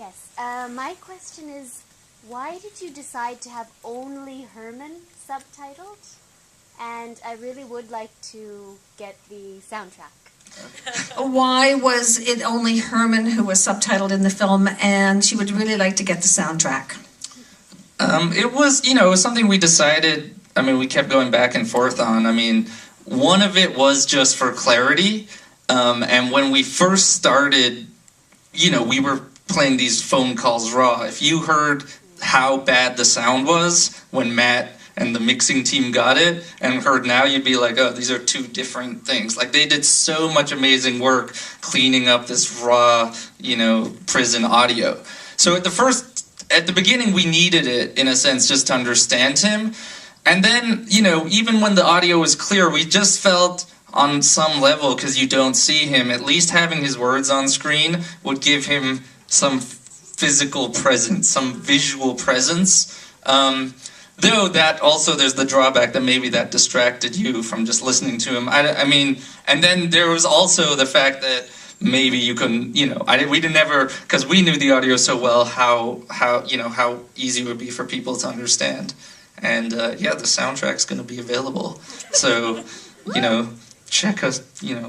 Yes. My question is, why did you decide to have only Herman subtitled? And I really would like to get the soundtrack. Why was it only Herman who was subtitled in the film, and she would really like to get the soundtrack? It was, it was something we decided, we kept going back and forth on. One of it was just for clarity, and when we first started, we were playing these phone calls raw. If you heard how bad the sound was when Matt and the mixing team got it, and heard now, you'd be like, oh, these are two different things. Like, they did so much amazing work cleaning up this raw, prison audio. So at the beginning, we needed it, in a sense, just to understand him. And then, even when the audio was clear, we just felt on some level, because you don't see him, at least having his words on screen would give him some physical presence, some visual presence. Though that also, there's the drawback that maybe that distracted you from just listening to him. And then there was also the fact that maybe you couldn't, we didn't ever, because we knew the audio so well, how easy it would be for people to understand. And yeah, the soundtrack's going to be available. So, check us,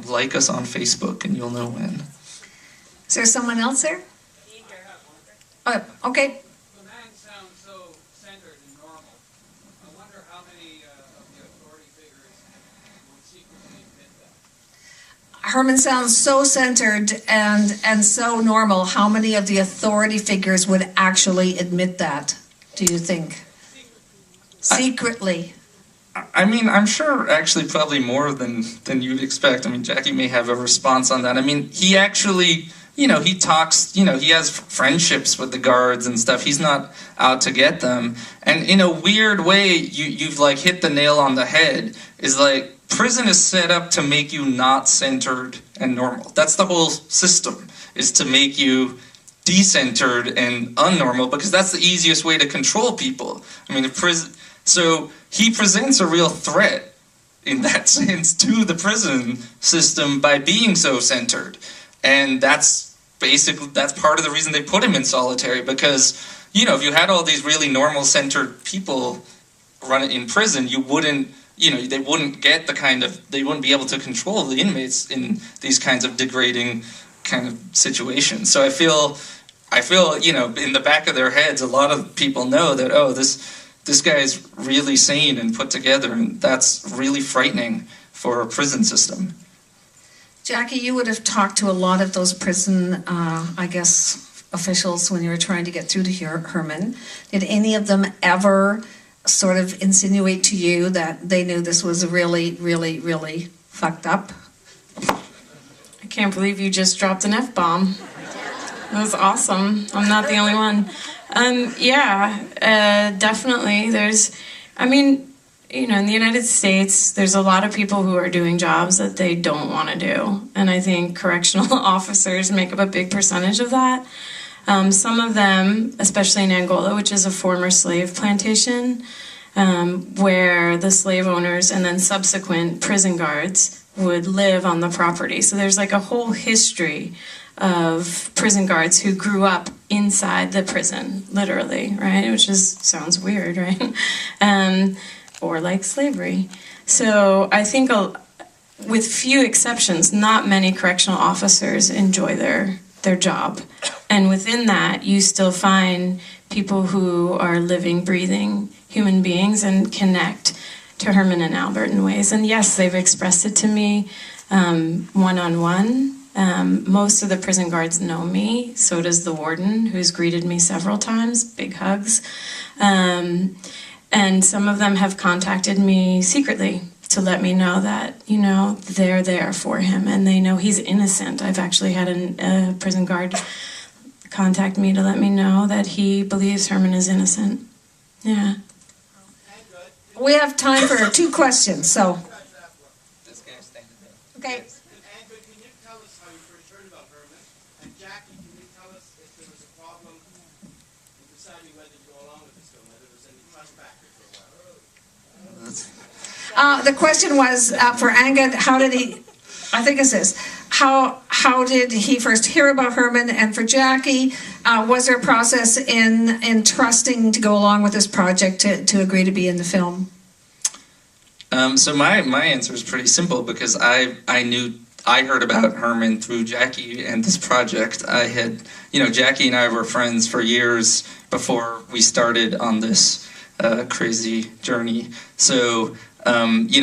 like us on Facebook, and you'll know when. Is there someone else there? Oh, okay. The man sounds so centered and normal. I wonder how many of the authority figures would secretly admit that. Herman sounds so centered and so normal. How many of the authority figures would actually admit that, do you think? Secretly. I'm sure actually probably more than you'd expect. Jackie may have a response on that. He actually, he talks, he has friendships with the guards and stuff. He's not out to get them. And in a weird way, you've like hit the nail on the head, is like, prison is set up to make you not centered and normal. That's the whole system, is to make you decentered and unnormal, because that's the easiest way to control people. So he presents a real threat in that sense to the prison system by being so centered. And that's part of the reason they put him in solitary, because, if you had all these really normal centered people running in prison, you wouldn't, they wouldn't get they wouldn't be able to control the inmates in these kinds of degrading kind of situations. So I feel, in the back of their heads, a lot of people know that, oh, this guy is really sane and put together, and that's really frightening for a prison system. Jackie, you would have talked to a lot of those prison, officials when you were trying to get through to Herman. Did any of them ever sort of insinuate to you that they knew this was really, really, really fucked up? I can't believe you just dropped an F-bomb. That was awesome. I'm not the only one. Definitely. In the United States, there's a lot of people who are doing jobs that they don't want to do. And I think correctional officers make up a big percentage of that. Some of them, especially in Angola, which is a former slave plantation, where the slave owners and then subsequent prison guards would live on the property. So there's like a whole history of prison guards who grew up inside the prison, literally, right? Which sounds weird, right? Or like slavery. So I think with few exceptions, not many correctional officers enjoy their job. And within that, you still find people who are living, breathing human beings and connect to Herman and Albert in ways. And yes, they've expressed it to me one-on-one. Most of the prison guards know me. So does the warden, who's greeted me several times. Big hugs. And some of them have contacted me secretly to let me know that, they're there for him and they know he's innocent. I've actually had a prison guard contact me to let me know that he believes Herman is innocent. Yeah. We have time for 2 questions, so. Okay. The question was for Angad, how how did he first hear about Herman? And for Jackie, was there a process in trusting to go along with this project to agree to be in the film? So my answer is pretty simple, because I heard about Herman through Jackie and this project. I had, Jackie and I were friends for years before we started on this crazy journey. So,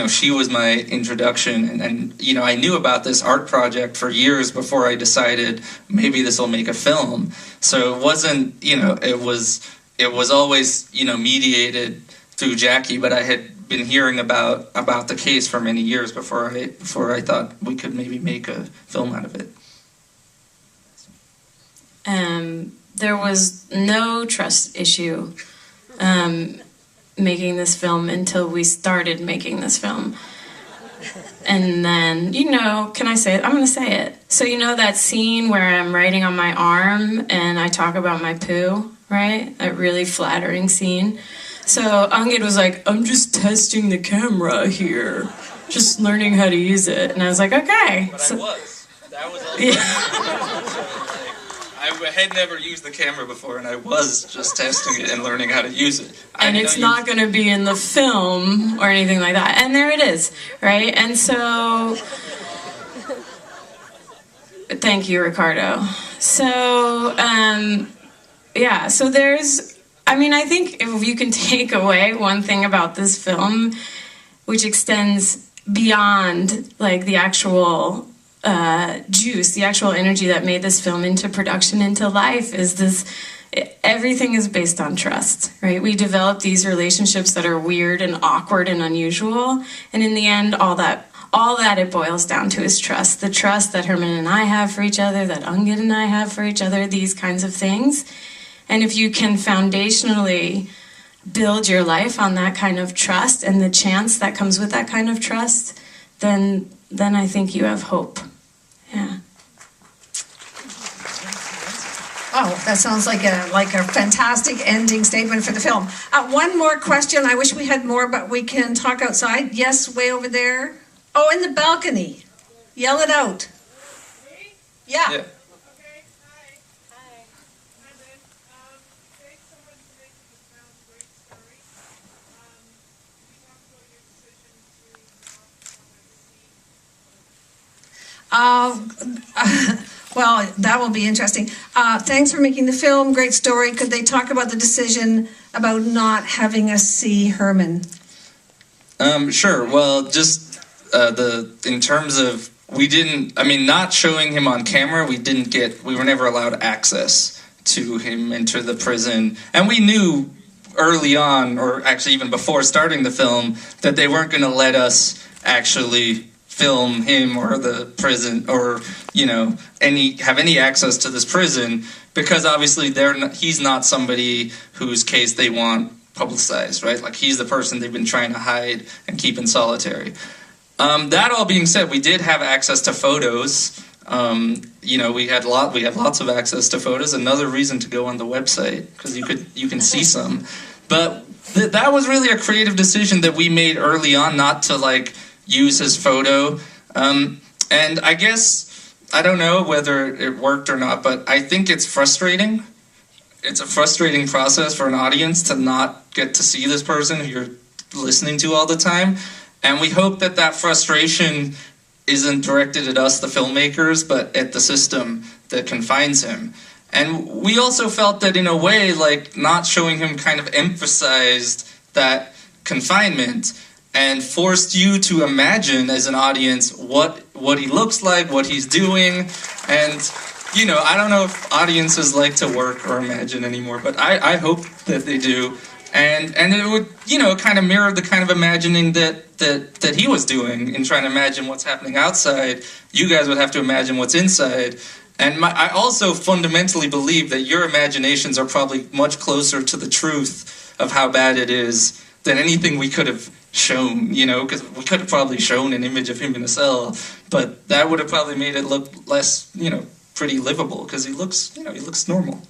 she was my introduction, and I knew about this art project for years before I decided maybe this will make a film. So it wasn't, it was always, mediated through Jackie, but I had been hearing about the case for many years before I thought we could maybe make a film out of it. There was no trust issue making this film until we started making this film. And then, can I say it? I'm going to say it. So that scene where I'm writing on my arm and I talk about my poo, right? That really flattering scene. So Angid was like, I'm just testing the camera here, just learning how to use it. And I was like, okay. But so, that was also yeah. I had never used the camera before, and I was just testing it and learning how to use it. And it's not going to be in the film or anything like that. And there it is, right? And so, thank you, Ricardo. So, so there's, I think if you can take away one thing about this film, which extends beyond like the actual juice, the actual energy that made this film into production, into life, is this: everything is based on trust, right? We develop these relationships that are weird and awkward and unusual, and in the end, all that it boils down to is trust. The trust that Herman and I have for each other, that Angid and I have for each other, these kinds of things. And if you can foundationally build your life on that kind of trust and the chance that comes with that kind of trust, then I think you have hope. Yeah. Oh, that sounds like a fantastic ending statement for the film. One more question. I wish we had more, but we can talk outside. Yes, way over there. Oh, in the balcony. Yell it out. Yeah. Yeah. Okay, hi. Hi. Herman, thanks so much for making this film a great story. We talked about your decision to not Well, that will be interesting. Thanks for making the film. Great story. Could they talk about the decision about not having us see Herman? Sure. Well, just in terms of, not showing him on camera, we were never allowed access to him into the prison. And we knew early on, or actually even before starting the film, that they weren't going to let us actually film him or the prison, or have any access to this prison, because obviously he's not somebody whose case they want publicized, right? Like, he's the person they've been trying to hide and keep in solitary. That all being said, we did have access to photos. We have lots of access to photos. Another reason to go on the website, because you can see some. But that was really a creative decision that we made early on, not to use his photo. And I guess, I don't know whether it worked or not, but I think it's frustrating. It's a frustrating process for an audience to not get to see this person who you're listening to all the time. And we hope that frustration isn't directed at us, the filmmakers, but at the system that confines him. And we also felt that in a way, not showing him kind of emphasized that confinement and forced you to imagine as an audience what he looks like, what he's doing. And, I don't know if audiences like to work or imagine anymore, but I hope that they do. And it would, kind of mirror the kind of imagining that he was doing in trying to imagine what's happening outside. You guys would have to imagine what's inside. And I also fundamentally believe that your imaginations are probably much closer to the truth of how bad it is than anything we could have shown, because we could have probably shown an image of him in a cell, but that would have probably made it look less, pretty livable, because he looks normal.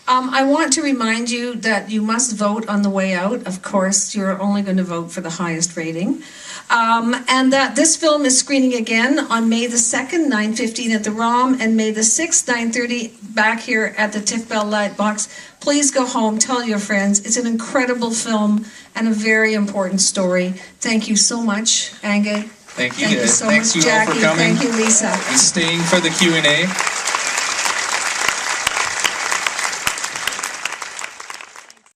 I want to remind you that you must vote on the way out. Of course, you're only going to vote for the highest rating. And that this film is screening again on May the 2nd, 9:15 at the ROM, and May the 6th, 9:30 back here at the Tiff Bell Lightbox. Please go home, tell your friends. It's an incredible film and a very important story. Thank you so much, Ange. Thank you Thank you guys. so Thanks much, you all for Jackie. coming Thank you, Lisa. and staying for the Q&A.